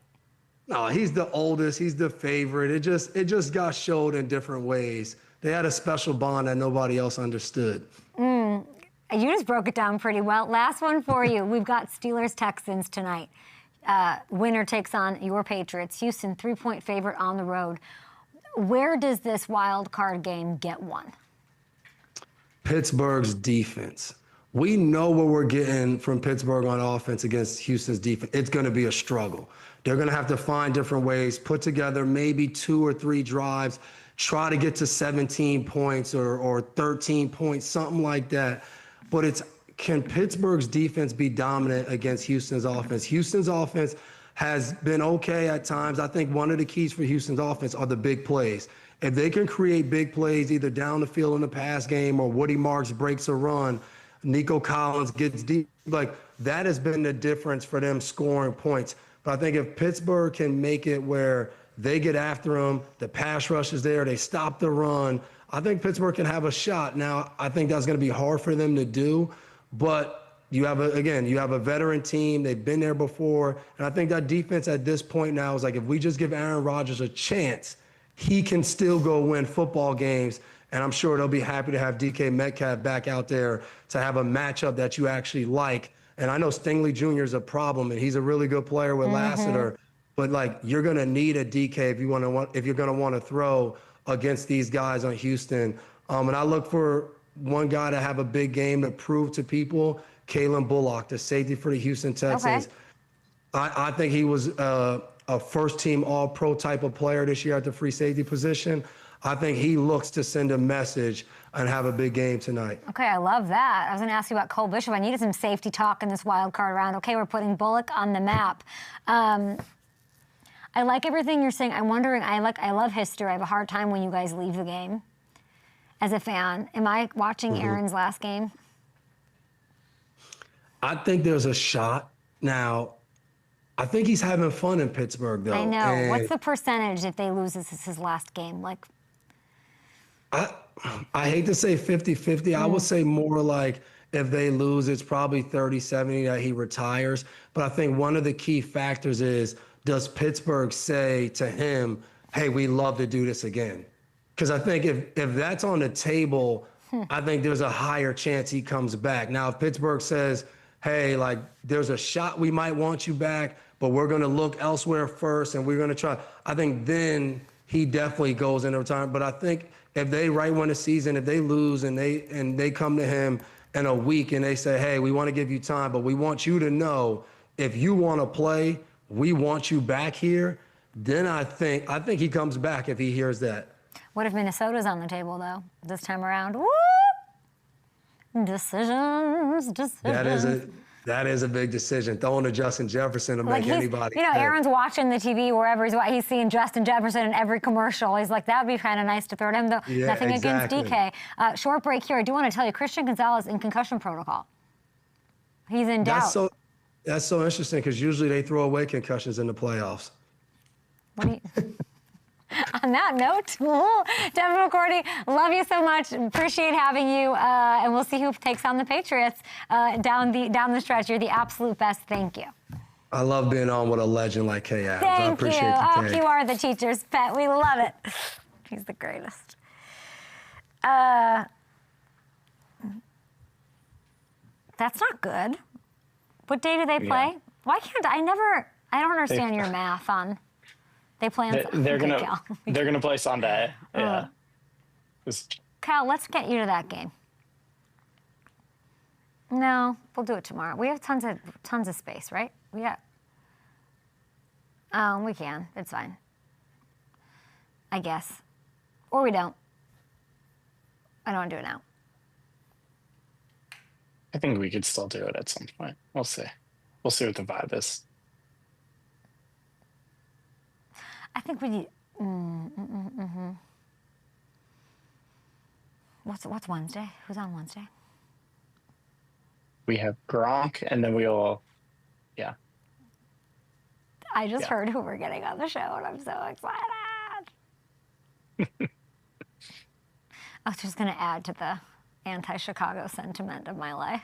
No, he's the oldest. He's the favorite. It just got showed in different ways. They had a special bond that nobody else understood. You just broke it down pretty well. Last one for you. We've got Steelers-Texans tonight. Winner takes on your Patriots. Houston, 3-point favorite on the road. Where does this wild card game get won? Pittsburgh's defense. We know what we're getting from Pittsburgh on offense against Houston's defense. It's going to be a struggle. They're going to have to find different ways, put together maybe 2 or 3 drives, try to get to 17 points or 13 points, something like that. But can Pittsburgh's defense be dominant against Houston's offense? Houston's offense has been okay at times. I think one of the keys for Houston's offense are the big plays. If they can create big plays either down the field in the pass game or Woody Marks breaks a run, Nico Collins gets deep, like that has been the difference for them scoring points. But I think if Pittsburgh can make it where they get after them, the pass rush is there, they stop the run, I think Pittsburgh can have a shot. Now, I think that's going to be hard for them to do, but you have a veteran team. They've been there before. And I think that defense at this point now is like, if we just give Aaron Rodgers a chance, he can still go win football games. And I'm sure they'll be happy to have DK Metcalf back out there to have a matchup that you actually like. And I know Stingley Jr. is a problem, and he's a really good player with Lassiter. But like, you're gonna need a DK if you're gonna want to throw against these guys on Houston. And I look for one guy to have a big game to prove to people. Kalen Bullock, the safety for the Houston Texans. Okay. I think he was a first-team All-Pro type of player this year at the free safety position. I think he looks to send a message and have a big game tonight. Okay, I love that. I was going to ask you about Cole Bishop. I needed some safety talk in this wild card round. Okay, we're putting Bullock on the map. I like everything you're saying. I'm wondering, I love history. I have a hard time when you guys leave the game as a fan. Am I watching Aaron's last game? I think there's a shot. Now, I think he's having fun in Pittsburgh, though. I know. And what's the percentage if they lose this is his last game? Like, I hate to say 50-50. I would say more like if they lose, it's probably 30-70 that he retires. But I think one of the key factors is, does Pittsburgh say to him, hey, we love to do this again? Because I think if that's on the table, I think there's a higher chance he comes back. Now, if Pittsburgh says, hey, like, there's a shot we might want you back, but we're going to look elsewhere first and we're going to try, I think then he definitely goes into retirement. But I think if they win a season, if they lose and they come to him in a week and they say, hey, we want to give you time, but we want you to know if you want to play, we want you back here, then I think he comes back if he hears that. What if Minnesota's on the table, though, this time around? Woo! Decisions. That is a big decision. Throwing to Justin Jefferson to make anybody. Aaron's watching the TV wherever he's seeing Justin Jefferson in every commercial. He's like, that would be kind of nice to throw to him, though. Yeah, nothing exactly. against DK. Short break here. I do want to tell you, Christian Gonzalez in concussion protocol. He's in doubt. That's so interesting because usually they throw away concussions in the playoffs. What do you... On that note, Devin McCourty, love you so much. Appreciate having you, and we'll see who takes on the Patriots down the stretch. You're the absolute best. Thank you. I love being on with a legend like Kay Adams. I appreciate you. the Oh, you are the teacher's pet. We love it. He's the greatest. That's not good. What day do they play? Yeah. Why can't I don't understand your math on. They play on. They're gonna play Sunday. Yeah. Cal, let's get you to that game. No, we'll do it tomorrow. We have tons of space, right? We can. It's fine. I guess. Or we don't. I don't want to do it now. I think we could still do it at some point. We'll see. We'll see what the vibe is. I think we need. What's Wednesday? Who's on Wednesday? We have Gronk, and then we'll, yeah. I just heard who we're getting on the show, and I'm so excited. I was just going to add to the anti-Chicago sentiment of my life.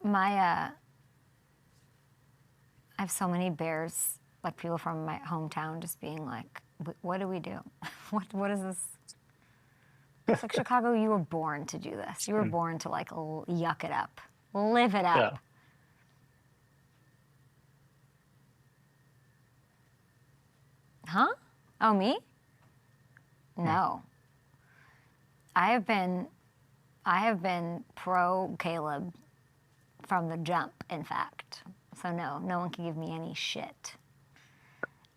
I have so many Bears, like people from my hometown just being like, what do we do? What is this? It's like, Chicago, you were born to do this. You were born to like yuck it up, live it up. Yeah. Huh? Oh, me? No. I have been pro Caleb from the jump, in fact. So no one can give me any shit.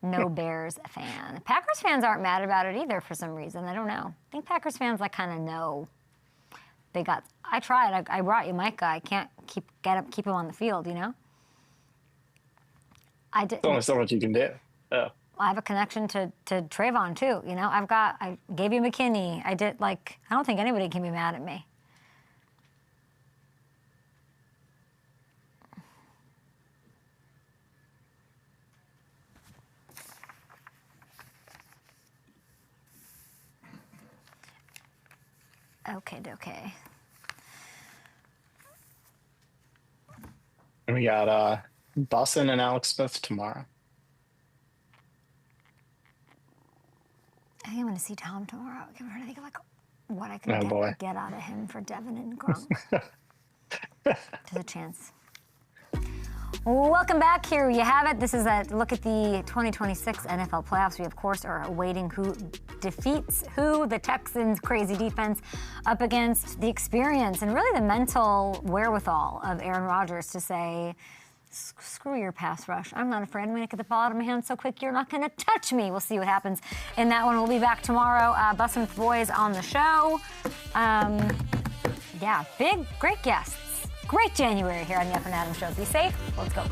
No Bears fan. Packers fans aren't mad about it either for some reason. I don't know. I think Packers fans like kind of know. I tried. I brought you Micah. I can't keep him on the field, you know? I did. There's only so much you can do. Oh. I have a connection to Trayvon too, you know? I gave you McKinney. I don't think anybody can be mad at me. Okay. And we got Bussin and Alex Smith tomorrow. I think I'm going to see Tom tomorrow. I'm trying to think of like what I can get out of him for Devin and Gronk. There's a chance. Welcome back. Here you have it. This is a look at the 2026 NFL playoffs. We, of course, are awaiting who defeats who. The Texans' crazy defense up against the experience and really the mental wherewithal of Aaron Rodgers to say, screw your pass rush. I'm not afraid. I'm going to get the ball out of my hand so quick you're not going to touch me. We'll see what happens in that one. We'll be back tomorrow. Bussin' with the boys on the show. Great guests. Great January here on the Up and Adam Show. Be safe. Let's go.